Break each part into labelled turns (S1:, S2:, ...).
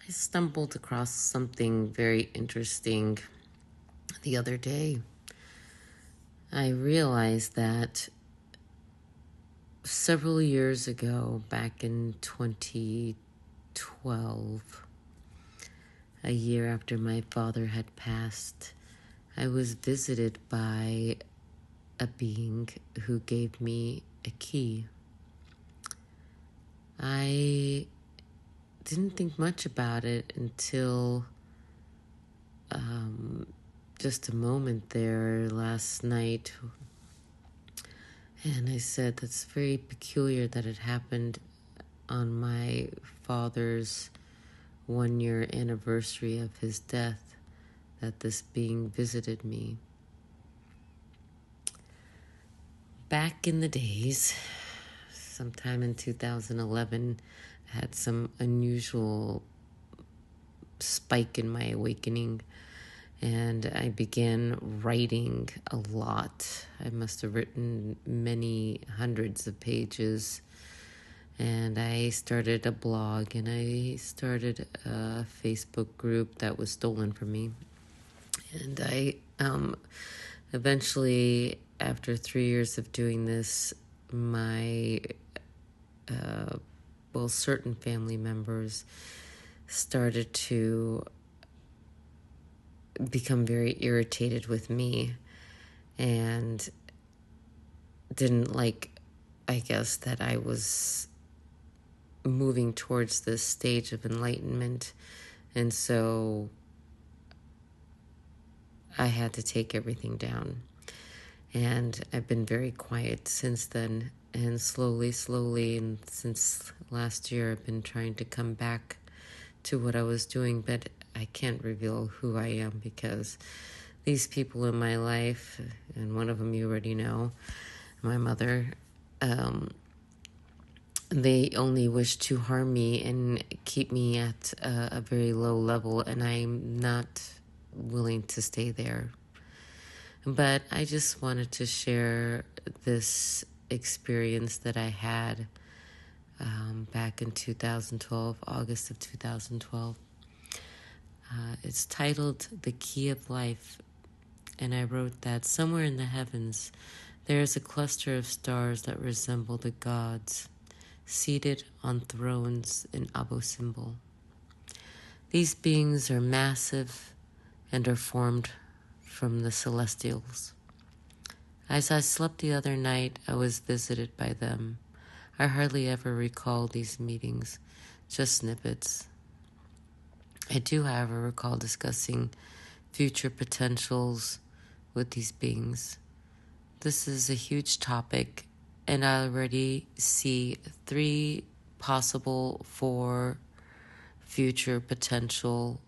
S1: I stumbled across something very interesting the other day. I realized that several years ago, back in 2012, a year after my father had passed, I was visited by a being who gave me a key. I didn't think much about it until just a moment there last night. And I said, that's very peculiar that it happened on my father's 1-year anniversary of his death, that this being visited me. Back in the days, sometime in 2011, I had some unusual spike in my awakening, and I began writing a lot. I must have written many hundreds of pages, and I started a blog, and I started a Facebook group that was stolen from me. And I eventually, after 3 years of doing this, my certain family members started to become very irritated with me and didn't like, I guess, that I was moving towards this stage of enlightenment. And so I had to take everything down. And I've been very quiet since then. And slowly, and since last year, I've been trying to come back to what I was doing, but I can't reveal who I am because these people in my life, and one of them you already know, my mother, they only wish to harm me and keep me at a very low level, and I'm not willing to stay there. But I just wanted to share this experience that I had back in 2012, August of 2012. It's titled The Key of Life, and I wrote that somewhere in the heavens there is a cluster of stars that resemble the gods, seated on thrones in Abu Simbel. These beings are massive and are formed from the celestials. As I slept the other night, I was visited by them. I hardly ever recall these meetings, just snippets. I do, however, recall discussing future potentials with these beings. This is a huge topic, and I already see 3 possible 4 future potential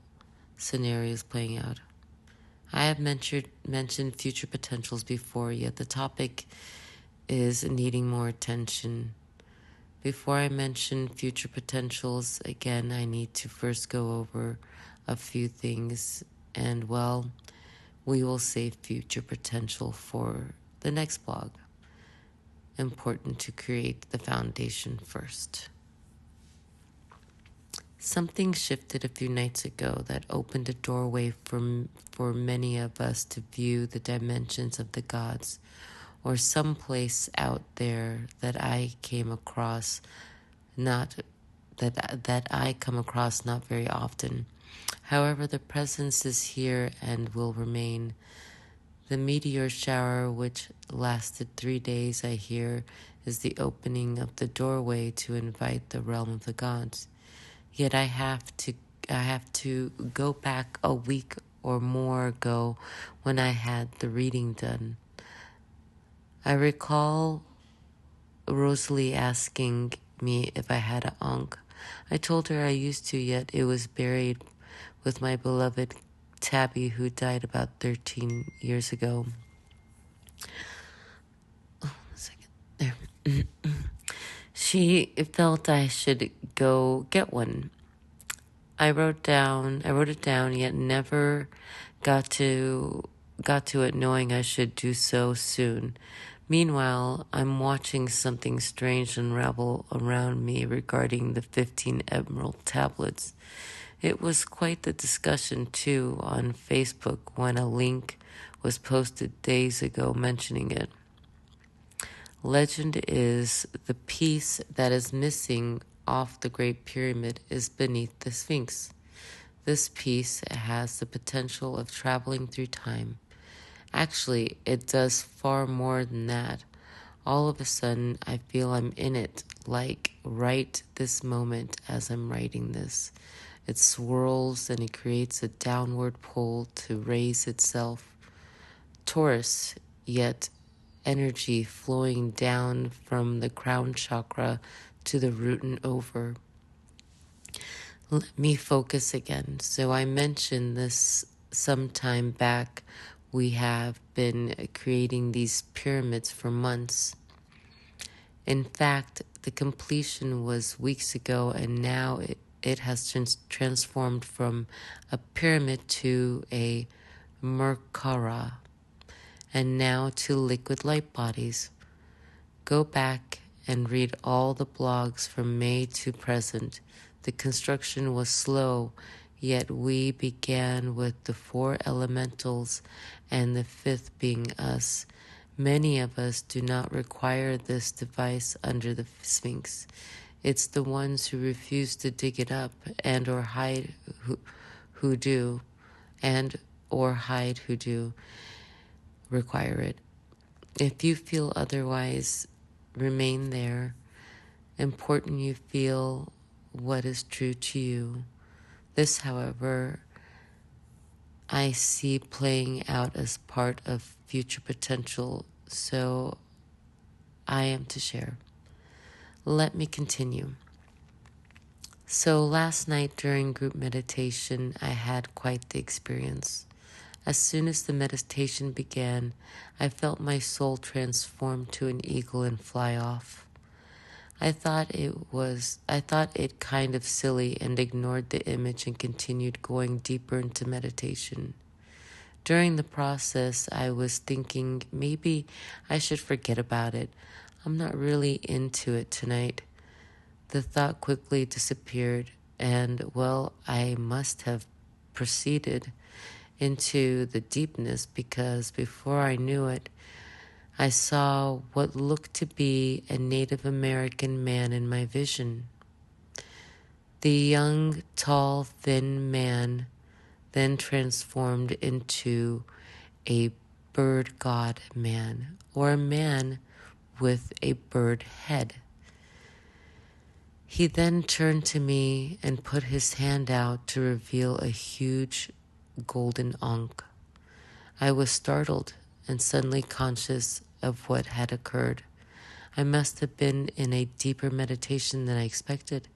S1: scenarios playing out. I have mentioned future potentials before, yet the topic is needing more attention. Before I mention future potentials, again, I need to first go over a few things, and well, we will save future potential for the next blog. Important to create the foundation first. Something shifted a few nights ago that opened a doorway for many of us to view the dimensions of the gods, or some place out there that I came across not very often. However, the presence is here and will remain. The meteor shower, which lasted 3 days, I hear, is the opening of the doorway to invite the realm of the gods. Yet I have to go back a week or more ago when I had the reading done. I recall Rosalie asking me if I had an ankh. I told her I used to, yet it was buried with my beloved Tabby, who died about 13 years ago. Oh, a second. There. She felt I should go get one. I wrote it down, yet never got to it knowing I should do so soon. Meanwhile, I'm watching something strange unravel around me regarding the 15 emerald tablets. It was quite the discussion, too, on Facebook when a link was posted days ago mentioning it. Legend is the piece that is missing off the Great Pyramid is beneath the Sphinx. This piece has the potential of traveling through time. Actually, it does far more than that. All of a sudden, I feel I'm in it, like right this moment as I'm writing this. It swirls and it creates a downward pull to raise itself. Taurus, yet energy flowing down from the crown chakra to the root and over. Let me focus again. So I mentioned this some time back. We have been creating these pyramids for months. In fact, the completion was weeks ago, and now it has transformed from a pyramid to a Merkara, and now to liquid light bodies. Go back and read all the blogs from May to present. The construction was slow, yet we began with the 4 elementals and the 5th being us. Many of us do not require this device under the Sphinx. It's the ones who refuse to dig it up and or hide who do require it. If you feel otherwise, remain there. Important you feel what is true to you. This, however, I see playing out as part of future potential, so I am to share. Let me continue. So last night during group meditation, I had quite the experience. As soon as the meditation began, I felt my soul transform to an eagle and fly off. I thought it kind of silly and ignored the image and continued going deeper into meditation. During the process, I was thinking maybe I should forget about it. I'm not really into it tonight. The thought quickly disappeared, and, well, I must have proceeded into the deepness because before I knew it, I saw what looked to be a Native American man in my vision. The young, tall, thin man then transformed into a bird god man, or a man with a bird head. He then turned to me and put his hand out to reveal a huge golden ankh. I was startled and suddenly conscious of what had occurred. I must have been in a deeper meditation than I expected.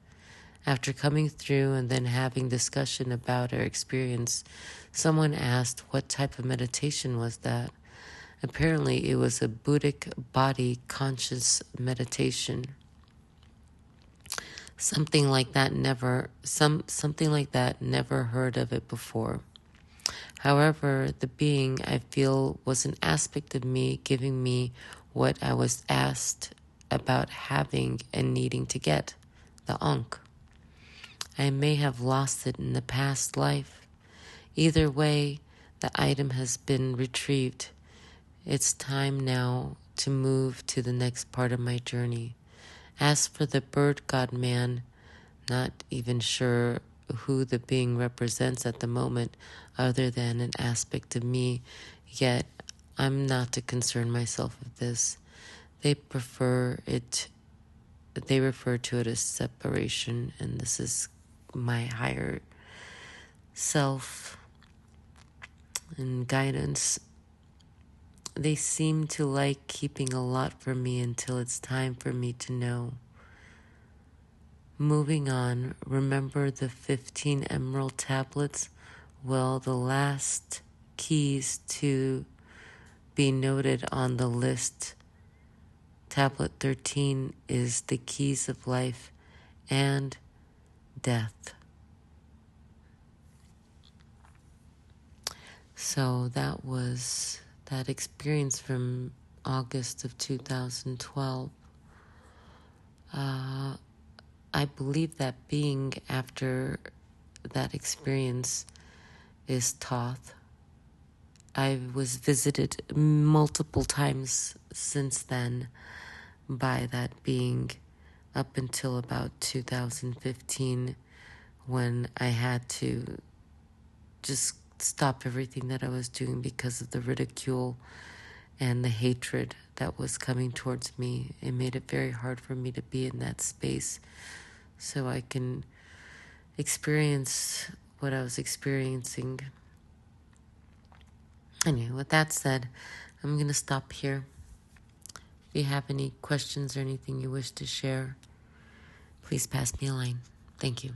S1: After coming through and then having discussion about our experience, someone asked what type of meditation was that. Apparently it was a Buddhic body conscious meditation. Something like that, never heard of it before. However, the being, I feel, was an aspect of me giving me what I was asked about having and needing to get, the ankh. I may have lost it in the past life. Either way, the item has been retrieved. It's time now to move to the next part of my journey. As for the bird god man, not even sure who the being represents at the moment other than an aspect of me, yet I'm not to concern myself with this. They refer to it as separation, and this is my higher self and guidance. They seem to like keeping a lot from me until it's time for me to know. Moving on, remember the 15 emerald tablets? Well, the last keys to be noted on the list, tablet 13, is the keys of life and death. So that was that experience from August of 2012. I believe that being, after that experience is Toth. I was visited multiple times since then by that being, up until about 2015, when I had to just stop everything that I was doing because of the ridicule and the hatred that was coming towards me. It made it very hard for me to be in that space so I can experience what I was experiencing. Anyway, with that said, I'm going to stop here. If you have any questions or anything you wish to share, please pass me a line. Thank you.